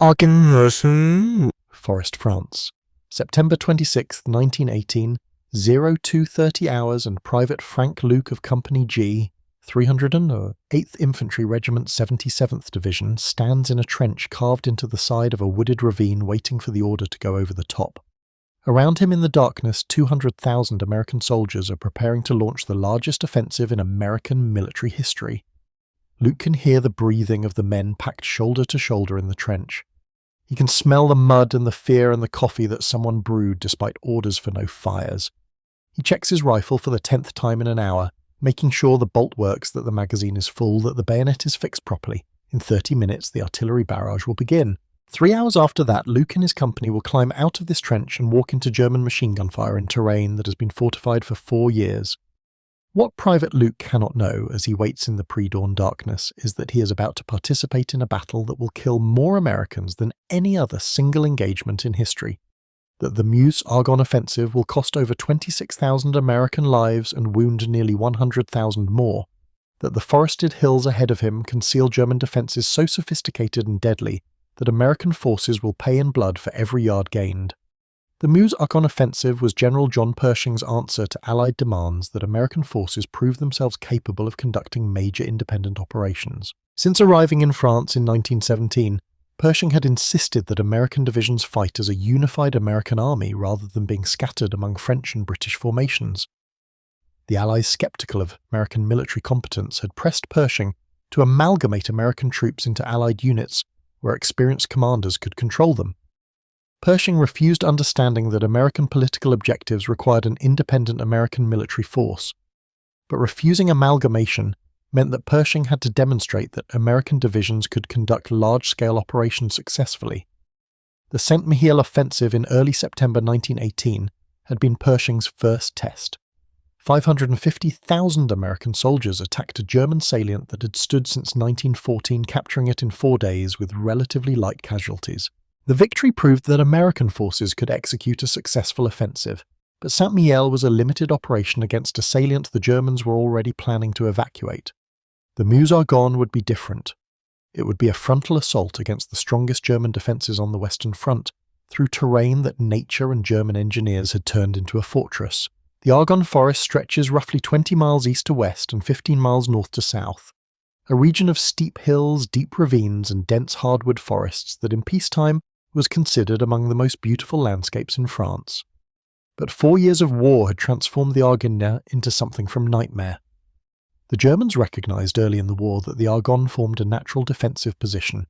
Meuse-Argonne, Forest, France. September 26, 1918, 0230 hours, and Private Frank Luke of Company G, 308th Infantry Regiment 77th Division, stands in a trench carved into the side of a wooded ravine waiting for the order to go over the top. Around him in the darkness, 200,000 American soldiers are preparing to launch the largest offensive in American military history. Luke can hear the breathing of the men packed shoulder to shoulder in the trench. He can smell the mud and the fear and the coffee that someone brewed despite orders for no fires. He checks his rifle for the 10th time in an hour, making sure the bolt works, that the magazine is full, that the bayonet is fixed properly. In 30 minutes, the artillery barrage will begin. 3 hours after that, Luke and his company will climb out of this trench and walk into German machine gun fire in terrain that has been fortified for 4 years. What Private Luke cannot know as he waits in the pre-dawn darkness is that he is about to participate in a battle that will kill more Americans than any other single engagement in history, that the Meuse-Argonne Offensive will cost over 26,000 American lives and wound nearly 100,000 more, that the forested hills ahead of him conceal German defences so sophisticated and deadly that American forces will pay in blood for every yard gained. The Meuse-Argonne Offensive was General John Pershing's answer to Allied demands that American forces prove themselves capable of conducting major independent operations. Since arriving in France in 1917, Pershing had insisted that American divisions fight as a unified American army rather than being scattered among French and British formations. The Allies, sceptical of American military competence, had pressed Pershing to amalgamate American troops into Allied units where experienced commanders could control them. Pershing refused understanding that American political objectives required an independent American military force, but refusing amalgamation meant that Pershing had to demonstrate that American divisions could conduct large-scale operations successfully. The Saint-Mihiel offensive in early September 1918 had been Pershing's first test. 550,000 American soldiers attacked a German salient that had stood since 1914, capturing it in 4 days with relatively light casualties. The victory proved that American forces could execute a successful offensive, but Saint-Mihiel was a limited operation against a salient the Germans were already planning to evacuate. The Meuse-Argonne would be different. It would be a frontal assault against the strongest German defences on the Western Front, through terrain that nature and German engineers had turned into a fortress. The Argonne Forest stretches roughly 20 miles east to west and 15 miles north to south, a region of steep hills, deep ravines, and dense hardwood forests that in peacetime was considered among the most beautiful landscapes in France. But 4 years of war had transformed the Argonne into something from nightmare. The Germans recognised early in the war that the Argonne formed a natural defensive position.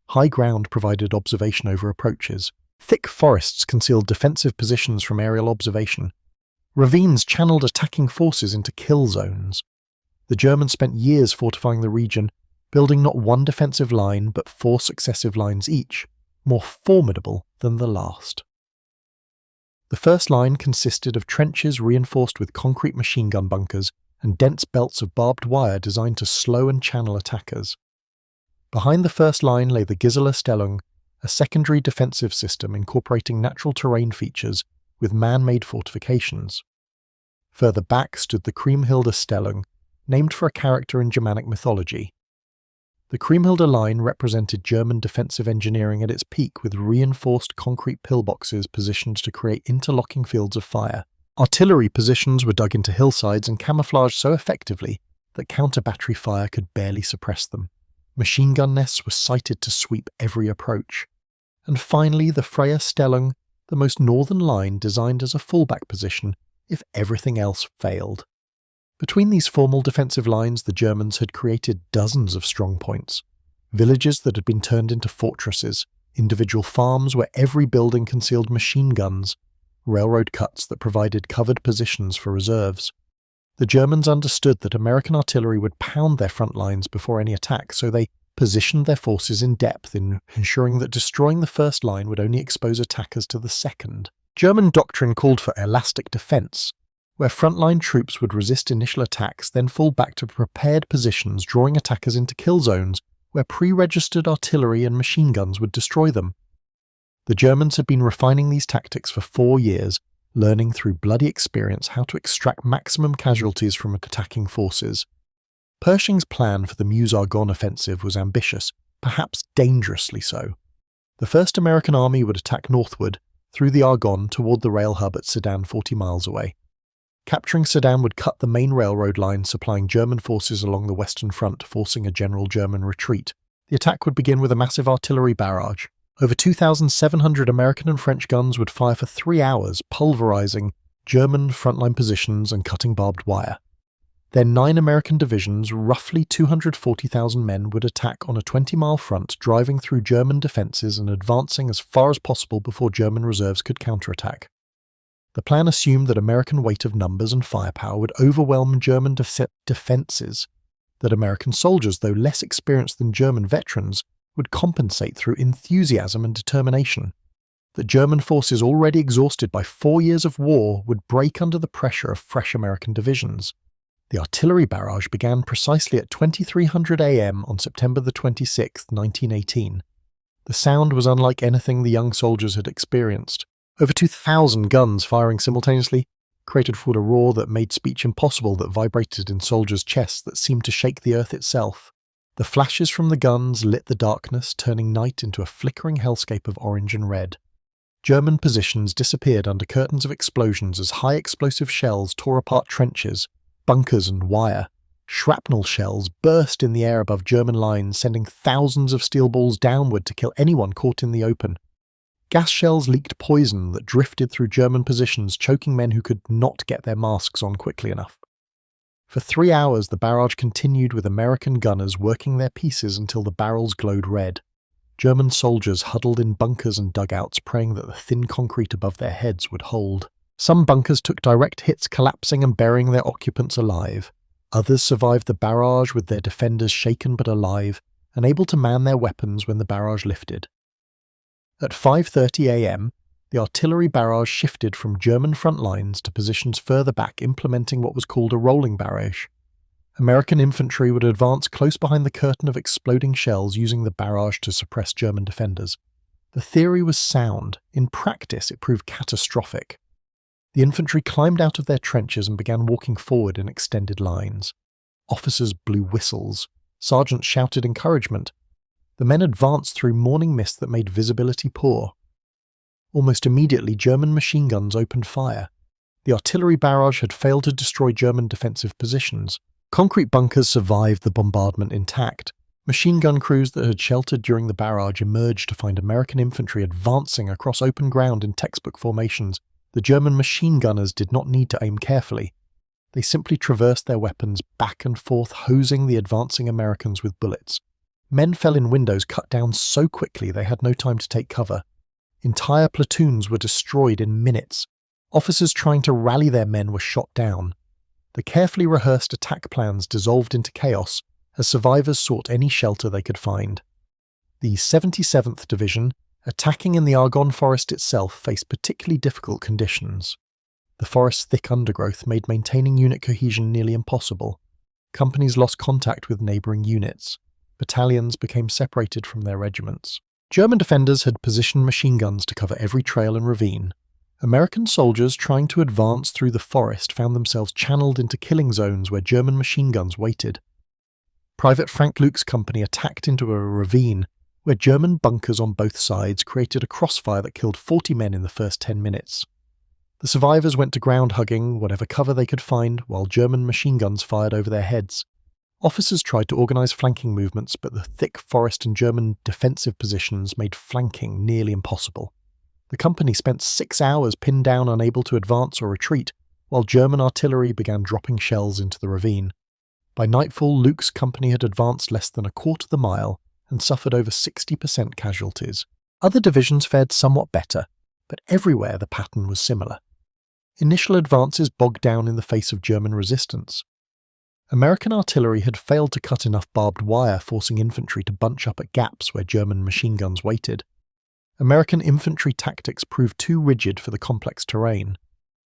High ground provided observation over approaches. Thick forests concealed defensive positions from aerial observation. Ravines channeled attacking forces into kill zones. The Germans spent years fortifying the region, building not one defensive line but 4 successive lines each, more formidable than the last. The first line consisted of trenches reinforced with concrete machine gun bunkers and dense belts of barbed wire designed to slow and channel attackers. Behind the first line lay the Gisela Stellung, a secondary defensive system incorporating natural terrain features with man-made fortifications. Further back stood the Kriemhilde Stellung, named for a character in Germanic mythology. The Kriemhilde line represented German defensive engineering at its peak, with reinforced concrete pillboxes positioned to create interlocking fields of fire. Artillery positions were dug into hillsides and camouflaged so effectively that counter-battery fire could barely suppress them. Machine gun nests were sighted to sweep every approach. And finally, the Freya Stellung, the most northern line designed as a fallback position if everything else failed. Between these formal defensive lines, the Germans had created dozens of strong points, villages that had been turned into fortresses, individual farms where every building concealed machine guns, railroad cuts that provided covered positions for reserves. The Germans understood that American artillery would pound their front lines before any attack, so they positioned their forces in depth, ensuring that destroying the first line would only expose attackers to the second. German doctrine called for elastic defense, where frontline troops would resist initial attacks, then fall back to prepared positions, drawing attackers into kill zones where pre-registered artillery and machine guns would destroy them. The Germans had been refining these tactics for 4 years, learning through bloody experience how to extract maximum casualties from attacking forces. Pershing's plan for the Meuse-Argonne offensive was ambitious, perhaps dangerously so. The 1st American Army would attack northward, through the Argonne toward the rail hub at Sedan 40 miles away. Capturing Sedan would cut the main railroad line supplying German forces along the Western Front, forcing a general German retreat. The attack would begin with a massive artillery barrage. Over 2,700 American and French guns would fire for 3 hours, pulverizing German frontline positions and cutting barbed wire. Then 9 American divisions, roughly 240,000 men, would attack on a 20-mile front, driving through German defenses and advancing as far as possible before German reserves could counterattack. The plan assumed that American weight of numbers and firepower would overwhelm German defenses, that American soldiers, though less experienced than German veterans, would compensate through enthusiasm and determination, that German forces already exhausted by 4 years of war would break under the pressure of fresh American divisions. The artillery barrage began precisely at 2300 am on September the 26th, 1918. The sound was unlike anything the young soldiers had experienced. Over 2,000 guns firing simultaneously created a roar that made speech impossible, that vibrated in soldiers' chests, that seemed to shake the earth itself. The flashes from the guns lit the darkness, turning night into a flickering hellscape of orange and red. German positions disappeared under curtains of explosions as high explosive shells tore apart trenches, bunkers and wire. Shrapnel shells burst in the air above German lines, sending thousands of steel balls downward to kill anyone caught in the open. Gas shells leaked poison that drifted through German positions, choking men who could not get their masks on quickly enough. For 3 hours the barrage continued, with American gunners working their pieces until the barrels glowed red. German soldiers huddled in bunkers and dugouts, praying that the thin concrete above their heads would hold. Some bunkers took direct hits, collapsing and burying their occupants alive. Others survived the barrage with their defenders shaken but alive, and able to man their weapons when the barrage lifted. At 5:30 am, the artillery barrage shifted from German front lines to positions further back, implementing what was called a rolling barrage. American infantry would advance close behind the curtain of exploding shells, using the barrage to suppress German defenders. The theory was sound. In practice, it proved catastrophic. The infantry climbed out of their trenches and began walking forward in extended lines. Officers blew whistles. Sergeants shouted encouragement. The men advanced through morning mist that made visibility poor. Almost immediately, German machine guns opened fire. The artillery barrage had failed to destroy German defensive positions. Concrete bunkers survived the bombardment intact. Machine gun crews that had sheltered during the barrage emerged to find American infantry advancing across open ground in textbook formations. The German machine gunners did not need to aim carefully. They simply traversed their weapons back and forth, hosing the advancing Americans with bullets. Men fell in windows cut down so quickly they had no time to take cover. Entire platoons were destroyed in minutes. Officers trying to rally their men were shot down. The carefully rehearsed attack plans dissolved into chaos as survivors sought any shelter they could find. The 77th Division, attacking in the Argonne forest itself, faced particularly difficult conditions. The forest's thick undergrowth made maintaining unit cohesion nearly impossible. Companies lost contact with neighbouring units. Battalions became separated from their regiments. German defenders had positioned machine guns to cover every trail and ravine. American soldiers trying to advance through the forest found themselves channeled into killing zones where German machine guns waited. Private Frank Luke's company attacked into a ravine where German bunkers on both sides created a crossfire that killed 40 men in the first 10 minutes. The survivors went to ground hugging whatever cover they could find while German machine guns fired over their heads. Officers tried to organise flanking movements, but the thick forest and German defensive positions made flanking nearly impossible. The company spent 6 hours pinned down, unable to advance or retreat, while German artillery began dropping shells into the ravine. By nightfall, Luke's company had advanced less than a quarter of the mile and suffered over 60% casualties. Other divisions fared somewhat better, but everywhere the pattern was similar. Initial advances bogged down in the face of German resistance. American artillery had failed to cut enough barbed wire, forcing infantry to bunch up at gaps where German machine guns waited. American infantry tactics proved too rigid for the complex terrain.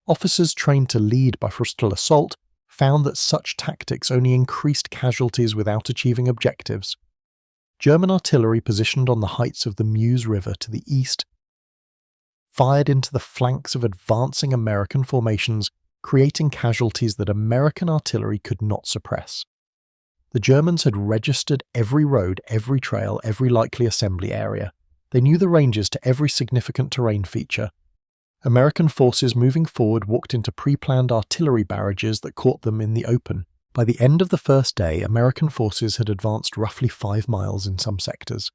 Officers trained to lead by frontal assault found that such tactics only increased casualties without achieving objectives. German artillery positioned on the heights of the Meuse River to the east fired into the flanks of advancing American formations, creating casualties that American artillery could not suppress. The Germans had registered every road, every trail, every likely assembly area. They knew the ranges to every significant terrain feature. American forces moving forward walked into pre-planned artillery barrages that caught them in the open. By the end of the first day, American forces had advanced roughly 5 miles in some sectors.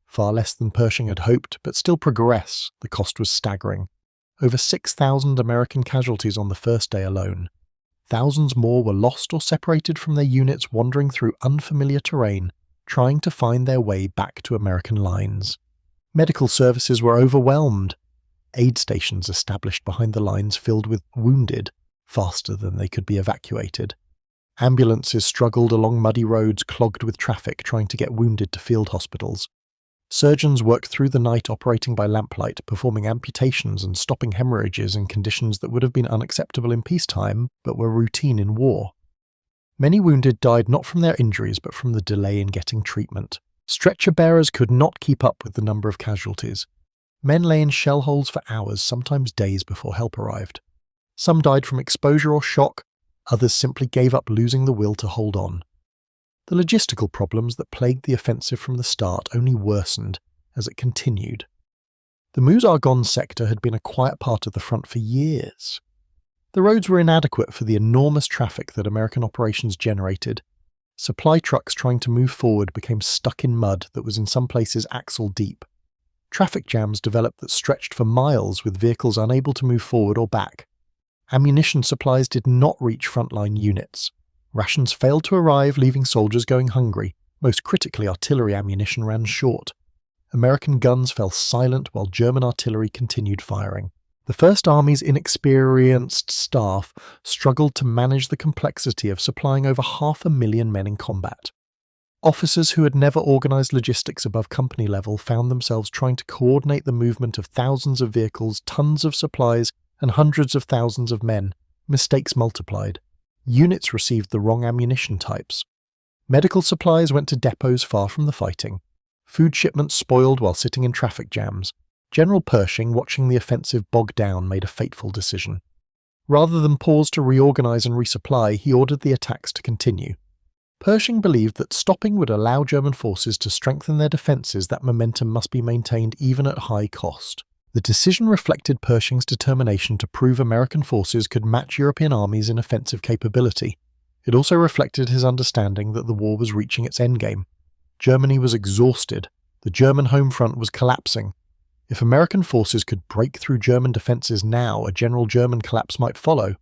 Far less than Pershing had hoped, but still progress. The cost was staggering. Over 6,000 American casualties on the first day alone. Thousands more were lost or separated from their units wandering through unfamiliar terrain, trying to find their way back to American lines. Medical services were overwhelmed. Aid stations established behind the lines filled with wounded, faster than they could be evacuated. Ambulances struggled along muddy roads clogged with traffic trying to get wounded to field hospitals. Surgeons worked through the night operating by lamplight, performing amputations and stopping hemorrhages in conditions that would have been unacceptable in peacetime, but were routine in war. Many wounded died not from their injuries, but from the delay in getting treatment. Stretcher bearers could not keep up with the number of casualties. Men lay in shell holes for hours, sometimes days before help arrived. Some died from exposure or shock, others simply gave up, losing the will to hold on. The logistical problems that plagued the offensive from the start only worsened as it continued. The Meuse-Argonne sector had been a quiet part of the front for years. The roads were inadequate for the enormous traffic that American operations generated. Supply trucks trying to move forward became stuck in mud that was in some places axle deep. Traffic jams developed that stretched for miles with vehicles unable to move forward or back. Ammunition supplies did not reach frontline units. Rations failed to arrive, leaving soldiers going hungry. Most critically, artillery ammunition ran short. American guns fell silent while German artillery continued firing. The First Army's inexperienced staff struggled to manage the complexity of supplying over 500,000 men in combat. Officers who had never organized logistics above company level found themselves trying to coordinate the movement of thousands of vehicles, tons of supplies, and hundreds of thousands of men. Mistakes multiplied. Units received the wrong ammunition types. Medical supplies went to depots far from the fighting. Food shipments spoiled while sitting in traffic jams. General Pershing, watching the offensive bog down, made a fateful decision. Rather than pause to reorganize and resupply, he ordered the attacks to continue. Pershing believed that stopping would allow German forces to strengthen their defenses. That momentum must be maintained even at high cost. The decision reflected Pershing's determination to prove American forces could match European armies in offensive capability. It also reflected his understanding that the war was reaching its endgame. Germany was exhausted. The German home front was collapsing. If American forces could break through German defenses now, a general German collapse might follow.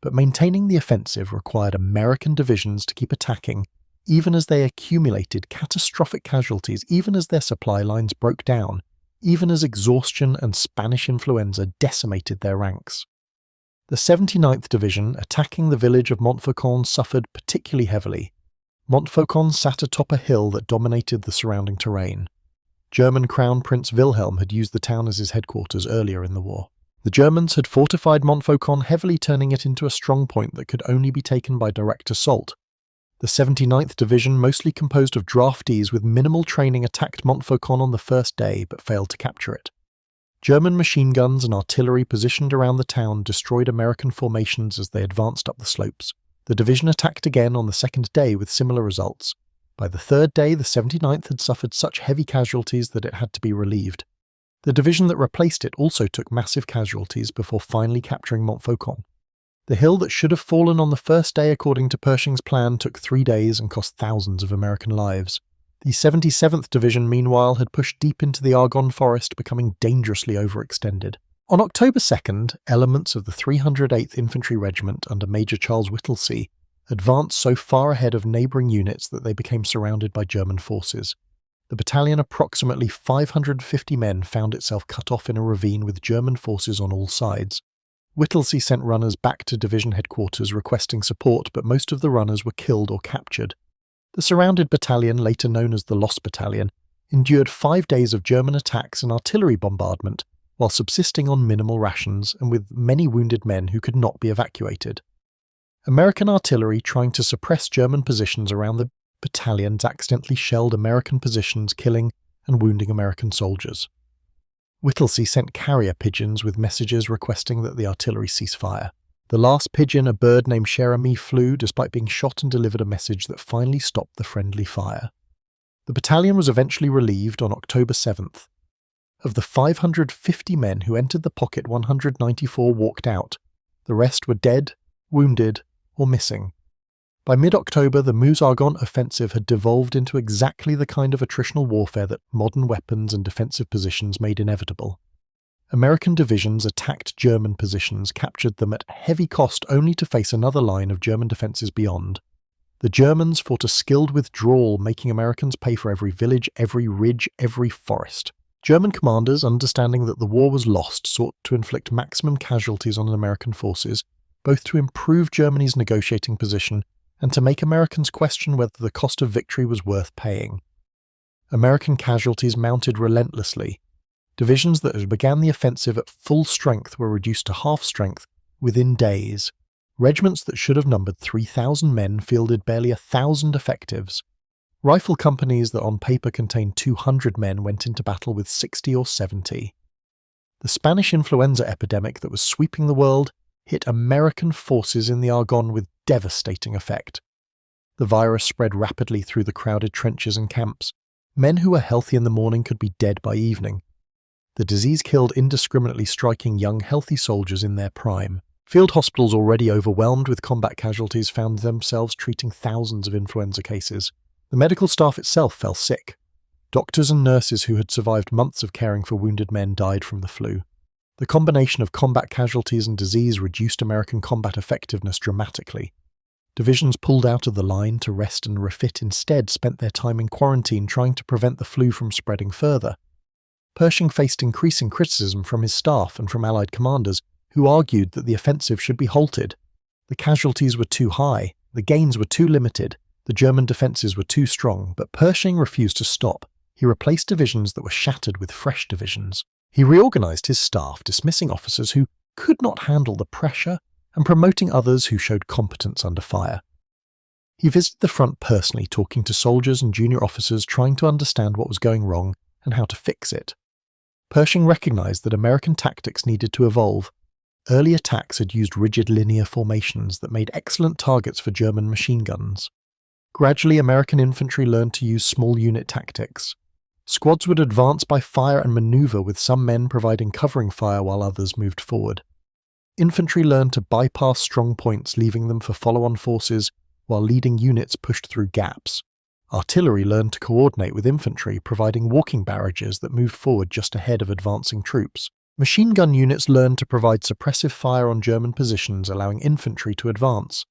But maintaining the offensive required American divisions to keep attacking, even as they accumulated catastrophic casualties, even as their supply lines broke down, even as exhaustion and Spanish influenza decimated their ranks. The 79th Division, attacking the village of Montfaucon, suffered particularly heavily. Montfaucon sat atop a hill that dominated the surrounding terrain. German Crown Prince Wilhelm had used the town as his headquarters earlier in the war. The Germans had fortified Montfaucon heavily, turning it into a strong point that could only be taken by direct assault. The 79th Division, mostly composed of draftees with minimal training, attacked Montfaucon on the first day but failed to capture it. German machine guns and artillery positioned around the town destroyed American formations as they advanced up the slopes. The division attacked again on the second day with similar results. By the third day, the 79th had suffered such heavy casualties that it had to be relieved. The division that replaced it also took massive casualties before finally capturing Montfaucon. The hill that should have fallen on the first day according to Pershing's plan took 3 days and cost thousands of American lives. The 77th Division, meanwhile, had pushed deep into the Argonne forest, becoming dangerously overextended. On October 2nd, elements of the 308th Infantry Regiment under Major Charles Whittlesey advanced so far ahead of neighbouring units that they became surrounded by German forces. The battalion, approximately 550 men, found itself cut off in a ravine with German forces on all sides. Whittlesey sent runners back to division headquarters requesting support, but most of the runners were killed or captured. The surrounded battalion, later known as the Lost Battalion, endured 5 days of German attacks and artillery bombardment while subsisting on minimal rations and with many wounded men who could not be evacuated. American artillery trying to suppress German positions around the battalions accidentally shelled American positions, killing and wounding American soldiers. Whittlesey sent carrier pigeons with messages requesting that the artillery cease fire. The last pigeon, a bird named Cherami, flew despite being shot and delivered a message that finally stopped the friendly fire. The battalion was eventually relieved on October 7th. Of the 550 men who entered the pocket, 194 walked out. The rest were dead, wounded, or missing. By mid-October, the Meuse-Argonne Offensive had devolved into exactly the kind of attritional warfare that modern weapons and defensive positions made inevitable. American divisions attacked German positions, captured them at heavy cost only to face another line of German defenses beyond. The Germans fought a skilled withdrawal, making Americans pay for every village, every ridge, every forest. German commanders, understanding that the war was lost, sought to inflict maximum casualties on American forces, both to improve Germany's negotiating position and to make Americans question whether the cost of victory was worth paying. American casualties mounted relentlessly. Divisions that had began the offensive at full strength were reduced to half strength within days. Regiments that should have numbered 3,000 men fielded barely 1,000 effectives. Rifle companies that on paper contained 200 men went into battle with 60 or 70. The Spanish influenza epidemic that was sweeping the world hit American forces in the Argonne with devastating effect. The virus spread rapidly through the crowded trenches and camps. Men who were healthy in the morning could be dead by evening. The disease killed indiscriminately, striking young, healthy soldiers in their prime. Field hospitals, already overwhelmed with combat casualties, found themselves treating thousands of influenza cases. The medical staff itself fell sick. Doctors and nurses who had survived months of caring for wounded men died from the flu. The combination of combat casualties and disease reduced American combat effectiveness dramatically. Divisions pulled out of the line to rest and refit instead spent their time in quarantine trying to prevent the flu from spreading further. Pershing faced increasing criticism from his staff and from Allied commanders, who argued that the offensive should be halted. The casualties were too high, the gains were too limited, the German defences were too strong, but Pershing refused to stop. He replaced divisions that were shattered with fresh divisions. He reorganised his staff, dismissing officers who could not handle the pressure and promoting others who showed competence under fire. He visited the front personally, talking to soldiers and junior officers, trying to understand what was going wrong and how to fix it. Pershing recognised that American tactics needed to evolve. Early attacks had used rigid linear formations that made excellent targets for German machine guns. Gradually, American infantry learned to use small unit tactics. Squads would advance by fire and manoeuvre, with some men providing covering fire while others moved forward. Infantry learned to bypass strong points, leaving them for follow-on forces, while leading units pushed through gaps. Artillery learned to coordinate with infantry, providing walking barrages that moved forward just ahead of advancing troops. Machine gun units learned to provide suppressive fire on German positions, allowing infantry to advance.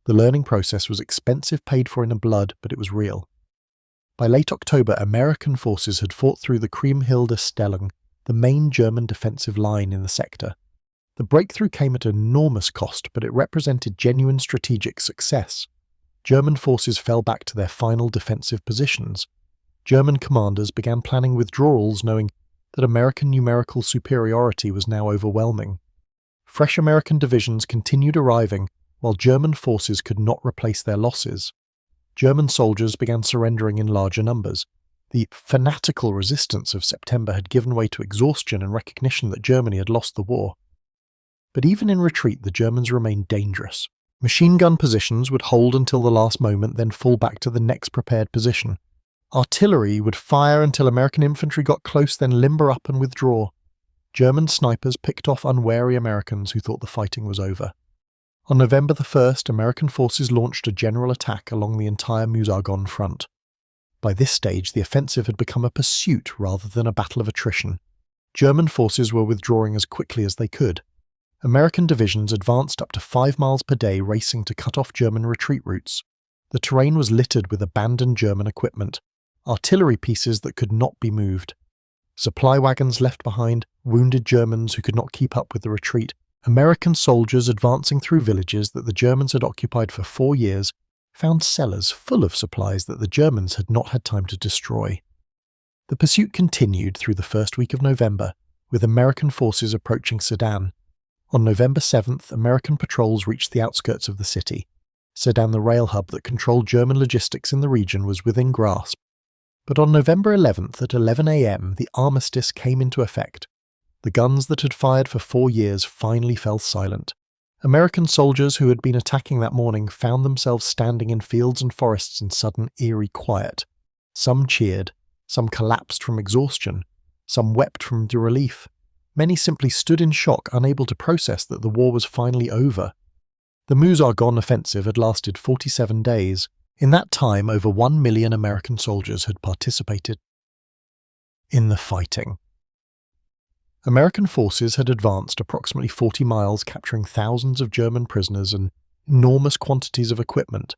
The learning process was expensive, paid for in blood, but it was real. By late October, American forces had fought through the Kriemhilde Stellung, the main German defensive line in the sector. The breakthrough came at enormous cost, but it represented genuine strategic success. German forces fell back to their final defensive positions. German commanders began planning withdrawals, knowing that American numerical superiority was now overwhelming. Fresh American divisions continued arriving, while German forces could not replace their losses. German soldiers began surrendering in larger numbers. The fanatical resistance of September had given way to exhaustion and recognition that Germany had lost the war. But even in retreat, the Germans remained dangerous. Machine gun positions would hold until the last moment, then fall back to the next prepared position. Artillery would fire until American infantry got close, then limber up and withdraw. German snipers picked off unwary Americans who thought the fighting was over. On November the 1st, American forces launched a general attack along the entire Meuse-Argonne front. By this stage, the offensive had become a pursuit rather than a battle of attrition. German forces were withdrawing as quickly as they could. American divisions advanced up to 5 miles per day, racing to cut off German retreat routes. The terrain was littered with abandoned German equipment, artillery pieces that could not be moved, supply wagons left behind, wounded Germans who could not keep up with the retreat, American soldiers advancing through villages that the Germans had occupied for 4 years, found cellars full of supplies that the Germans had not had time to destroy. The pursuit continued through the first week of November, with American forces approaching Sedan. On November 7th, American patrols reached the outskirts of the city. Sedan, the rail hub that controlled German logistics in the region, was within grasp. But on November 11th at 11 a.m., the armistice came into effect. The guns that had fired for 4 years finally fell silent. American soldiers who had been attacking that morning found themselves standing in fields and forests in sudden, eerie quiet. Some cheered, some collapsed from exhaustion, Some wept from the relief. Many simply stood in shock, unable to process that the war was finally over. The Meuse-Argonne Offensive had lasted 47 days. In that time, over 1 million American soldiers had participated in the fighting. American forces had advanced approximately 40 miles, capturing thousands of German prisoners and enormous quantities of equipment,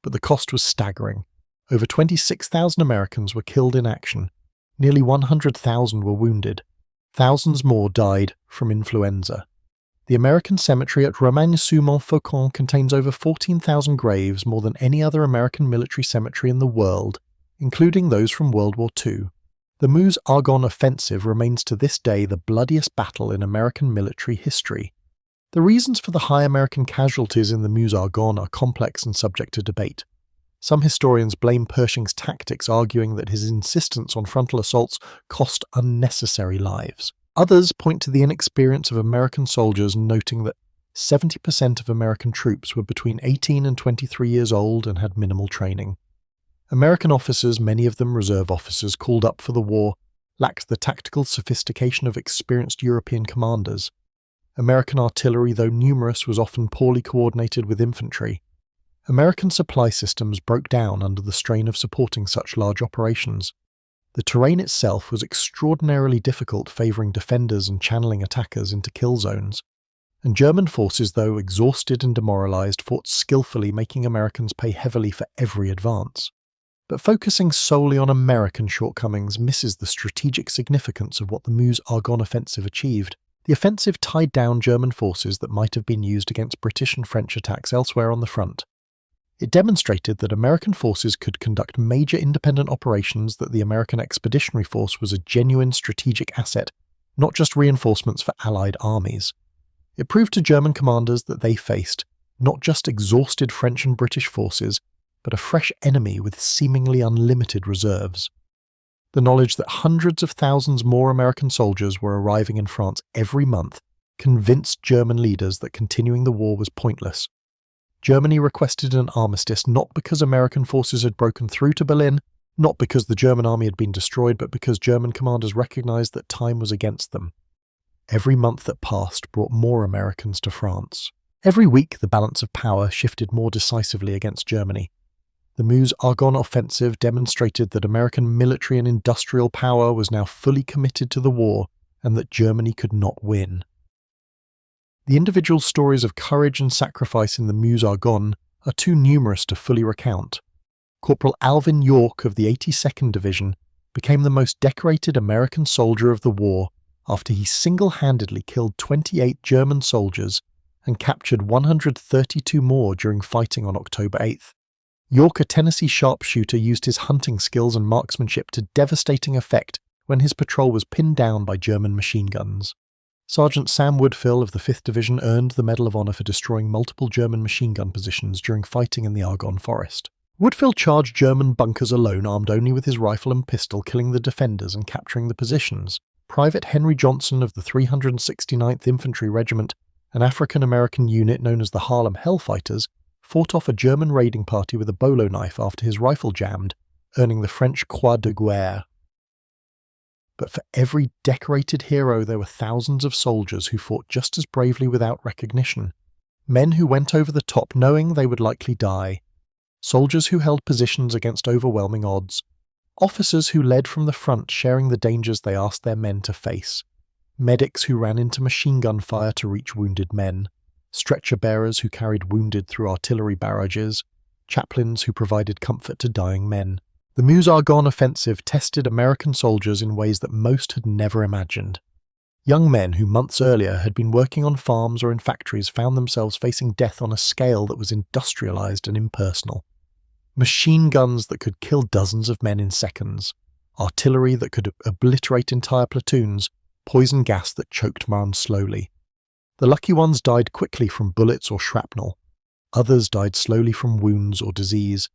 but the cost was staggering. Over 26,000 Americans were killed in action. Nearly 100,000 were wounded. Thousands more died from influenza. The American cemetery at Romagny-sur-Montfaucon contains over 14,000 graves, more than any other American military cemetery in the world, including those from World War II. The Meuse-Argonne Offensive remains to this day the bloodiest battle in American military history. The reasons for the high American casualties in the Meuse-Argonne are complex and subject to debate. Some historians blame Pershing's tactics, arguing that his insistence on frontal assaults cost unnecessary lives. Others point to the inexperience of American soldiers, noting that 70% of American troops were between 18 and 23 years old and had minimal training. American officers, many of them reserve officers called up for the war, lacked the tactical sophistication of experienced European commanders. American artillery, though numerous, was often poorly coordinated with infantry. American supply systems broke down under the strain of supporting such large operations. The terrain itself was extraordinarily difficult, favouring defenders and channeling attackers into kill zones. And German forces, though exhausted and demoralised, fought skillfully, making Americans pay heavily for every advance. But focusing solely on American shortcomings misses the strategic significance of what the Meuse-Argonne Offensive achieved. The offensive tied down German forces that might have been used against British and French attacks elsewhere on the front. It demonstrated that American forces could conduct major independent operations, that the American Expeditionary Force was a genuine strategic asset, not just reinforcements for Allied armies. It proved to German commanders that they faced not just exhausted French and British forces, but a fresh enemy with seemingly unlimited reserves. The knowledge that hundreds of thousands more American soldiers were arriving in France every month convinced German leaders that continuing the war was pointless. Germany requested an armistice not because American forces had broken through to Berlin, not because the German army had been destroyed, but because German commanders recognized that time was against them. Every month that passed brought more Americans to France. Every week the balance of power shifted more decisively against Germany. The Meuse-Argonne Offensive demonstrated that American military and industrial power was now fully committed to the war and that Germany could not win. The individual stories of courage and sacrifice in the Meuse-Argonne are too numerous to fully recount. Corporal Alvin York of the 82nd Division became the most decorated American soldier of the war after he single-handedly killed 28 German soldiers and captured 132 more during fighting on October 8th. York, a Tennessee sharpshooter, used his hunting skills and marksmanship to devastating effect when his patrol was pinned down by German machine guns. Sergeant Sam Woodfill of the 5th Division earned the Medal of Honor for destroying multiple German machine gun positions during fighting in the Argonne Forest. Woodfill charged German bunkers alone, armed only with his rifle and pistol, killing the defenders and capturing the positions. Private Henry Johnson of the 369th Infantry Regiment, an African-American unit known as the Harlem Hellfighters, fought off a German raiding party with a bolo knife after his rifle jammed, earning the French Croix de Guerre. But for every decorated hero there were thousands of soldiers who fought just as bravely without recognition. Men who went over the top knowing they would likely die. Soldiers who held positions against overwhelming odds. Officers who led from the front, sharing the dangers they asked their men to face. Medics who ran into machine gun fire to reach wounded men. Stretcher bearers who carried wounded through artillery barrages. Chaplains who provided comfort to dying men. The Meuse-Argonne Offensive tested American soldiers in ways that most had never imagined. Young men who months earlier had been working on farms or in factories found themselves facing death on a scale that was industrialized and impersonal. Machine guns that could kill dozens of men in seconds. Artillery that could obliterate entire platoons. Poison gas that choked men slowly. The lucky ones died quickly from bullets or shrapnel. Others died slowly from wounds or disease.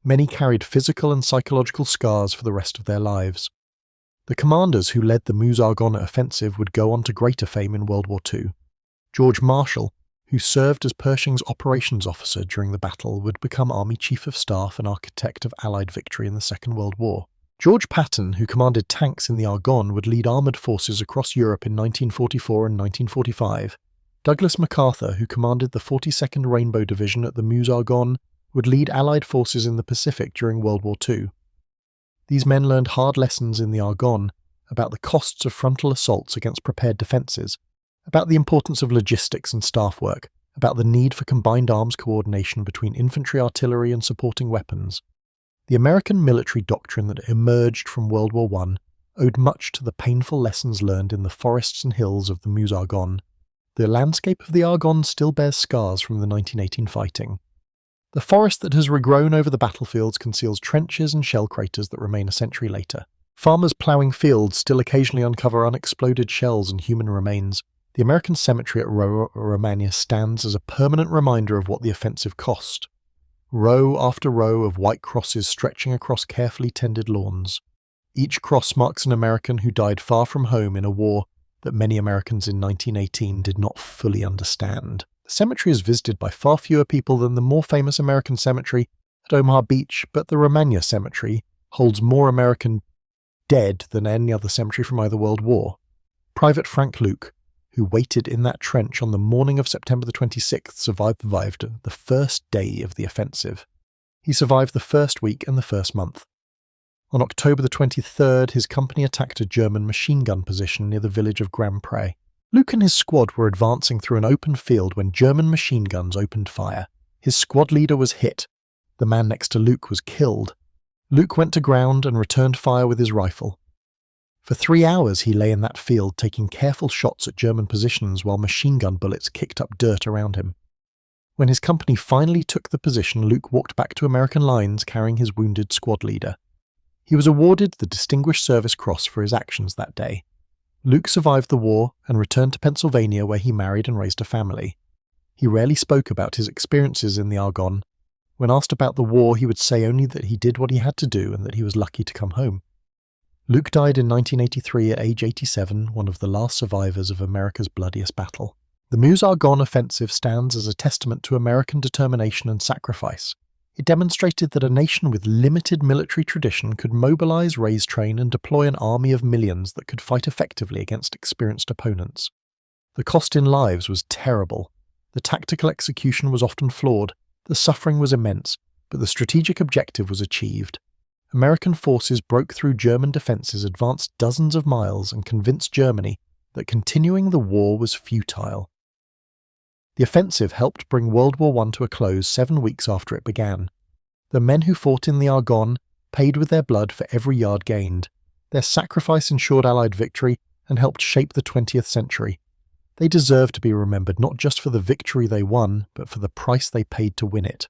Many carried physical and psychological scars for the rest of their lives. The commanders who led the Meuse-Argonne Offensive would go on to greater fame in World War II. George Marshall, who served as Pershing's operations officer during the battle, would become Army Chief of Staff and architect of Allied victory in the Second World War. George Patton, who commanded tanks in the Argonne, would lead armoured forces across Europe in 1944 and 1945. Douglas MacArthur, who commanded the 42nd Rainbow Division at the Meuse-Argonne, would lead Allied forces in the Pacific during World War II. These men learned hard lessons in the Argonne about the costs of frontal assaults against prepared defences, about the importance of logistics and staff work, about the need for combined arms coordination between infantry, artillery and supporting weapons. The American military doctrine that emerged from World War I owed much to the painful lessons learned in the forests and hills of the Meuse-Argonne. The landscape of the Argonne still bears scars from the 1918 fighting. The forest that has regrown over the battlefields conceals trenches and shell craters that remain a century later. Farmers ploughing fields still occasionally uncover unexploded shells and human remains. The American cemetery at Romania stands as a permanent reminder of what the offensive cost. Row after row of white crosses stretching across carefully tended lawns. Each cross marks an American who died far from home in a war that many Americans in 1918 did not fully understand. The cemetery is visited by far fewer people than the more famous American cemetery at Omaha Beach, but the Romania Cemetery holds more American dead than any other cemetery from either World War. Private Frank Luke, who waited in that trench on the morning of September the 26th, survived the first day of the offensive. He survived the first week and the first month. On October the 23rd, his company attacked a German machine gun position near the village of Grand Pre. Luke and his squad were advancing through an open field when German machine guns opened fire. His squad leader was hit. The man next to Luke was killed. Luke went to ground and returned fire with his rifle. For 3 hours he lay in that field taking careful shots at German positions while machine gun bullets kicked up dirt around him. When his company finally took the position, Luke walked back to American lines carrying his wounded squad leader. He was awarded the Distinguished Service Cross for his actions that day. Luke survived the war and returned to Pennsylvania, where he married and raised a family. He rarely spoke about his experiences in the Argonne. When asked about the war, he would say only that he did what he had to do and that he was lucky to come home. Luke died in 1983 at age 87, one of the last survivors of America's bloodiest battle. The Meuse-Argonne Offensive stands as a testament to American determination and sacrifice. It demonstrated that a nation with limited military tradition could mobilize, raise, train, and deploy an army of millions that could fight effectively against experienced opponents. The cost in lives was terrible. The tactical execution was often flawed. The suffering was immense, but the strategic objective was achieved. American forces broke through German defences, advanced dozens of miles, and convinced Germany that continuing the war was futile. The offensive helped bring World War I to a close 7 weeks after it began. The men who fought in the Argonne paid with their blood for every yard gained. Their sacrifice ensured Allied victory and helped shape the 20th century. They deserve to be remembered not just for the victory they won, but for the price they paid to win it.